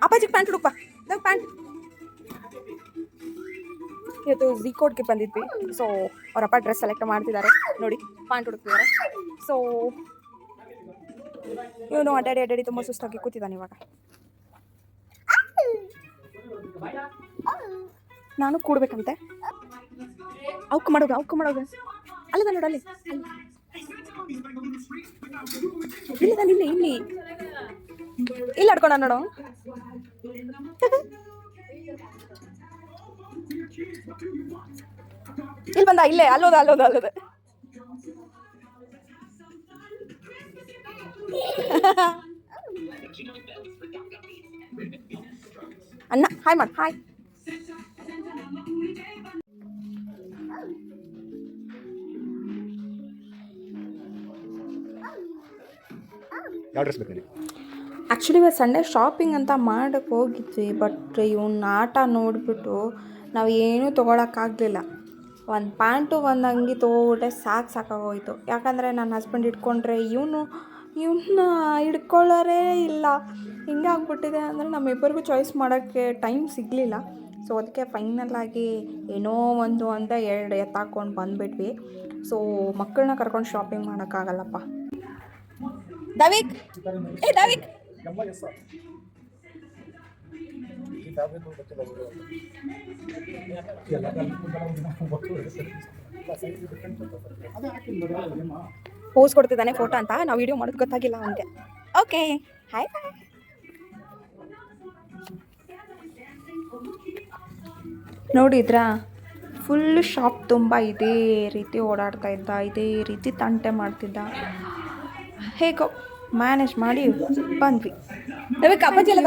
ಅಪ್ಪಾಜಿಗೆ pant ಹುಡುಕ್ಪ pant. ಇವತ್ತು ಝೀಕೋಡ್ಗೆ ಬಂದಿದ್ವಿ. So ಅವರಪ್ಪ ಡ್ರೆಸ್ ಸೆಲೆಕ್ಟ್ ಮಾಡ್ತಿದ್ದಾರೆ ನೋಡಿ, ಪ್ಯಾಂಟ್ ಹುಡುಕ್ತಿದ್ದಾರೆ. ಸೊ ಇವನು ಅಡ್ಡಾಡಿ ತುಂಬ ಸುಸ್ತಾಗಿ ಕೂತಿದ್ದಾನೆ. ಇವಾಗ ನಾನು ಕೂಡ್ಬೇಕಂತೆ. ಅವಕ್ಕೆ ಮಾಡೋಗ ಅಲ್ಲದ ನೋಡು, ಅಲ್ಲಿ ಇಲ್ಲಿ ಇಲ್ಲಿ ಆಡ್ಕೊಂಡ ನೋಡು. ಇಲ್ಲಿ ಬಂದ, ಇಲ್ಲೇ ಅಲ್ಲೋದ ಅಣ್ಣ ಹಾಯ್ ಮಾಡು, ಹಾಯ್. ಆ್ಯಕ್ಚುಲಿ ಇವತ್ತು ಸಂಡೇ ಶಾಪಿಂಗ್ ಅಂತ ಮಾಡಕ್ಕೆ ಹೋಗಿದ್ವಿ. ಬಟ್ ಇವನ್ನ ಆಟ ನೋಡಿಬಿಟ್ಟು ನಾವು ಏನೂ ತೊಗೊಳಕ್ಕಾಗಲಿಲ್ಲ. ಒಂದು ಪ್ಯಾಂಟು ಒಂದು ಅಂಗಿ ತೊಗೊಬಿಟ್ಟೆ ಸಾಕಾಗೋಯ್ತು. ಯಾಕಂದರೆ ನನ್ನ ಹಸ್ಬೆಂಡ್ ಇಟ್ಕೊಂಡ್ರೆ ಇವನ್ನ ಹಿಡ್ಕೊಳ್ಳೋರೇ ಇಲ್ಲ. ಹಿಂಗೆ ಆಗ್ಬಿಟ್ಟಿದೆ ಅಂದರೆ ನಮ್ಮಿಬ್ಬರಿಗೂ ಚಾಯ್ಸ್ ಮಾಡೋಕ್ಕೆ ಟೈಮ್ ಸಿಗಲಿಲ್ಲ. ಸೊ ಅದಕ್ಕೆ ಫೈನಲ್ಲಾಗಿ ಏನೋ ಒಂದು ಅಂತ 2 ಎತ್ತಾಕೊಂಡು ಬಂದುಬಿಟ್ವಿ. ಸೊ ಮಕ್ಕಳನ್ನ ಕರ್ಕೊಂಡು ಶಾಪಿಂಗ್ ಮಾಡೋಕ್ಕಾಗಲ್ಲಪ್ಪ. ದಾವಿಕ್ ಪೋಸ್ ಕೊಡ್ತಿದ್ದಾನೆ ಫೋಟೋ ಅಂತ. ನಾವು ವಿಡಿಯೋ ಮಾಡೋದು ಗೊತ್ತಾಗಿಲ್ಲ ಅವನಿಗೆ. Okay hi. ನೋಡಿದ್ರಾ, ಫುಲ್ ಶಾಪ್ ತುಂಬ ಇದೇ ರೀತಿ ಓಡಾಡ್ತಾ ಇದ್ದ, ಇದೇ ರೀತಿ ತಂಟೆ ಮಾಡ್ತಿದ್ದ. ಹೇಗೋ ಮ್ಯಾನೇಜ್ ಮಾಡಿ ಬಂದ್ವಿ. ಅಪ್ಪಾಜಿ ಎಲ್ಲ